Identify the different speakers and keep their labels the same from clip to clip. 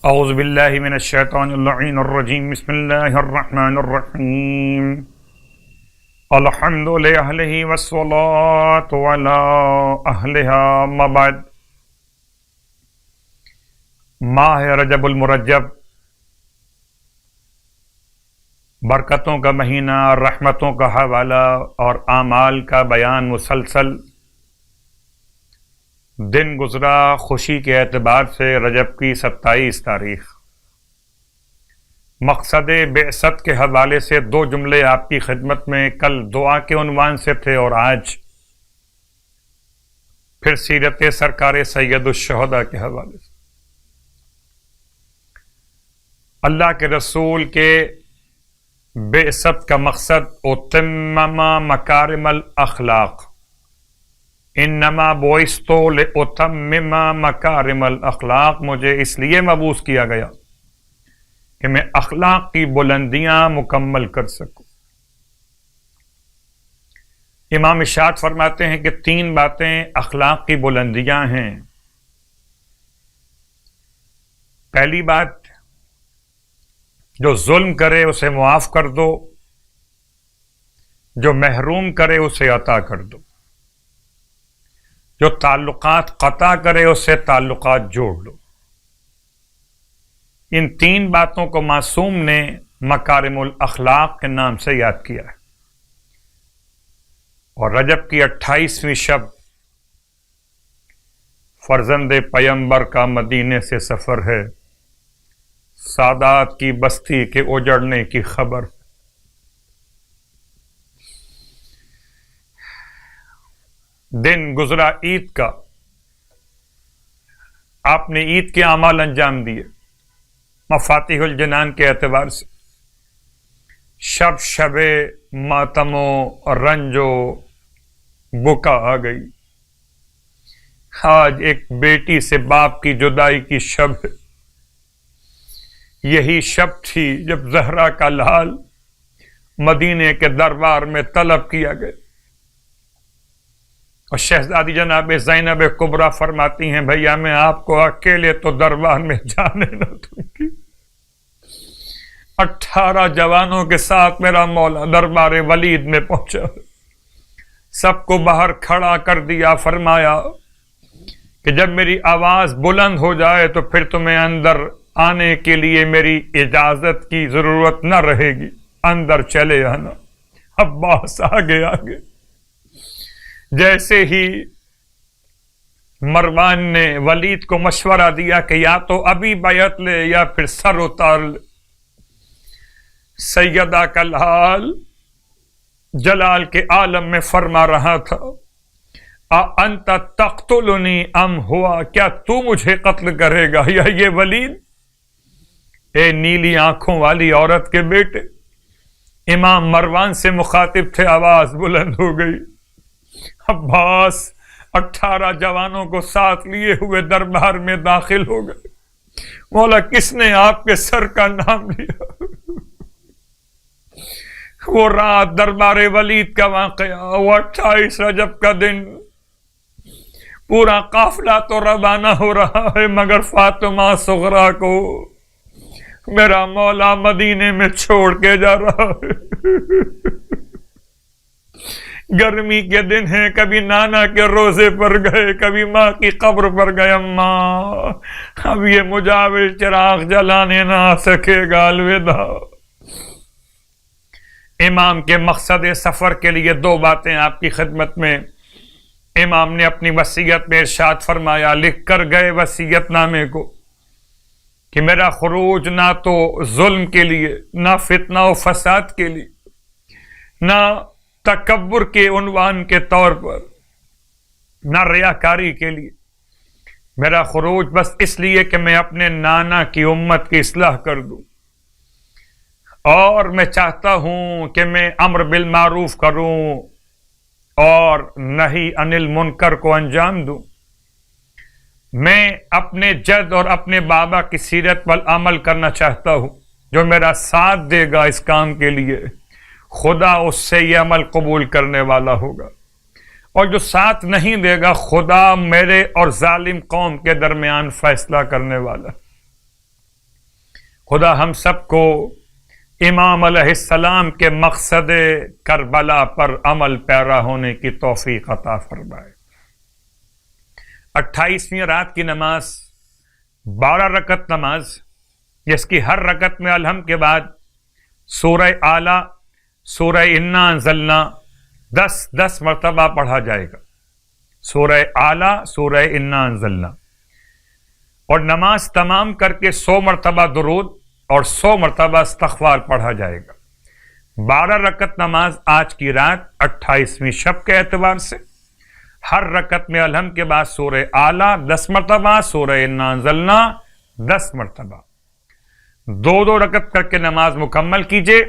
Speaker 1: اعوذ باللہ من الشیطان اللعین الرجیم بسم اللہ الرحمن الرحیم الحمد للہ والصلاة علی اہلہا ما بعد۔ ماہ رجب المرجب برکتوں کا مہینہ، رحمتوں کا حوالہ اور اعمال کا بیان مسلسل۔ دن گزرا خوشی کے اعتبار سے رجب کی 27 تاریخ۔ مقصد بعثت کے حوالے سے 2 جملے آپ کی خدمت میں کل دعا کے عنوان سے تھے، اور آج پھر سیرت سرکار سید الشہداء کے حوالے سے۔ اللہ کے رسول کے بعثت کا مقصد اتمم مکارم الاخلاق، انما بعثت لاتمم مکارم الاخلاق، مجھے اس لیے مبعوث کیا گیا کہ میں اخلاق کی بلندیاں مکمل کر سکوں۔ امام ارشاد فرماتے ہیں کہ 3 باتیں اخلاق کی بلندیاں ہیں۔ پہلی بات، جو ظلم کرے اسے معاف کر دو، جو محروم کرے اسے عطا کر دو، جو تعلقات قطع کرے اس سے تعلقات جوڑ لو۔ ان 3 باتوں کو معصوم نے مکارم الاخلاق کے نام سے یاد کیا ہے۔ اور رجب کی 28ویں شب فرزند پیمبر کا مدینے سے سفر ہے، سادات کی بستی کے اجڑنے کی خبر۔ دن گزرا عید کا، آپ نے عید کے اعمال انجام دیے مفاتیح الجنان کے اعتبار سے۔ شب ماتم و رنج و بکا آ گئی۔ آج ایک بیٹی سے باپ کی جدائی کی شب ہے۔ یہی شب تھی جب زہرا کا لال مدینے کے دربار میں طلب کیا گیا، اور شہزادی جناب زینب کبریٰ فرماتی ہیں، بھیا میں آپ کو اکیلے تو دربار میں جانے نہ دوں گی، 18 جوانوں کے ساتھ میرا مولا دربار ولید میں پہنچا، سب کو باہر کھڑا کر دیا، فرمایا کہ جب میری آواز بلند ہو جائے تو پھر تمہیں اندر آنے کے لیے میری اجازت کی ضرورت نہ رہے گی، اندر چلے آنا۔ عباس آگے جیسے ہی مروان نے ولید کو مشورہ دیا کہ یا تو ابھی بیعت لے یا پھر سر اتار لے، سیدہ کا لال جلال کے عالم میں فرما رہا تھا، انت تقتلنی ام ہوا، کیا تو مجھے قتل کرے گا یا یہ ولید؟ اے نیلی آنکھوں والی عورت کے بیٹے، امام مروان سے مخاطب تھے، آواز بلند ہو گئی۔ عباس 18 جوانوں کو ساتھ لیے ہوئے دربار میں داخل ہو گئے۔ مولا کس نے آپ کے سر کا نام لیا؟ وہ رات دربار ولید کا واقعہ، وہ 28 رجب کا دن، پورا قافلہ تو روانہ ہو رہا ہے، مگر فاطمہ صغریٰ کو میرا مولا مدینے میں چھوڑ کے جا رہا ہے۔ گرمی کے دن ہیں، کبھی نانا کے روزے پر گئے، کبھی ماں کی قبر پر گئے، اماں اب یہ مجاور چراغ جلانے نہ آ سکے گا، الوداع۔ امام کے مقصد سفر کے لیے 2 باتیں آپ کی خدمت میں۔ امام نے اپنی وصیت میں ارشاد فرمایا، لکھ کر گئے وصیت نامے کو کہ میرا خروج نہ تو ظلم کے لیے، نہ فتنہ و فساد کے لیے، نہ تکبر کے عنوان کے طور پر، نہ ریاکاری کے لیے، میرا خروج بس اس لیے کہ میں اپنے نانا کی امت کی اصلاح کر دوں، اور میں چاہتا ہوں کہ میں امر بالمعروف کروں اور نہی عن المنکر کو انجام دوں۔ میں اپنے جد اور اپنے بابا کی سیرت پر عمل کرنا چاہتا ہوں، جو میرا ساتھ دے گا اس کام کے لیے خدا اس سے یہ عمل قبول کرنے والا ہوگا، اور جو ساتھ نہیں دے گا خدا میرے اور ظالم قوم کے درمیان فیصلہ کرنے والا۔ خدا ہم سب کو امام علیہ السلام کے مقصد کربلا پر عمل پیرا ہونے کی توفیق عطا فرمائے۔ 28ویں رات کی نماز 12 رکعت نماز، جس کی ہر رکعت میں الحمد کے بعد سورہ اعلیٰ، سورہ انا انزلنا 10 مرتبہ پڑھا جائے گا۔ سورہ اعلیٰ، سورہ انا انزلنا، اور نماز تمام کر کے 100 مرتبہ درود اور 100 مرتبہ استغفار پڑھا جائے گا۔ 12 رکعت نماز آج کی رات 28ویں شب کے اعتبار سے ہر رکعت میں الحمد کے بعد سورہ اعلیٰ 10 مرتبہ، سورہ انا انزلنا 10 مرتبہ، 2 رکعت کر کے نماز مکمل کیجیے،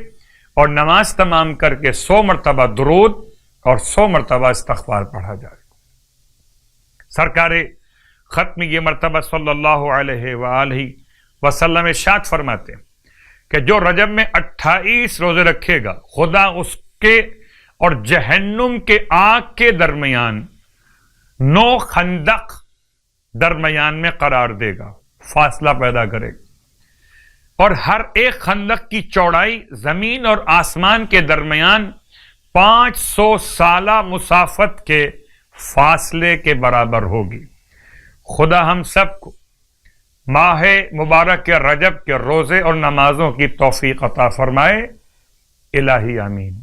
Speaker 1: اور نماز تمام کر کے 100 مرتبہ درود اور 100 مرتبہ استغفار پڑھا جائے گا۔ سرکار ختم یہ مرتبہ صلی اللہ علیہ وآلہ وسلم ارشاد فرماتے ہیں کہ جو رجب میں 28 روزے رکھے گا، خدا اس کے اور جہنم کے آگ کے درمیان 9 خندق درمیان میں قرار دے گا، فاصلہ پیدا کرے گا، اور ہر ایک خندق کی چوڑائی زمین اور آسمان کے درمیان 500 سالہ مسافت کے فاصلے کے برابر ہوگی۔ خدا ہم سب کو ماہ مبارک کے رجب کے روزے اور نمازوں کی توفیق عطا فرمائے، الہی آمین۔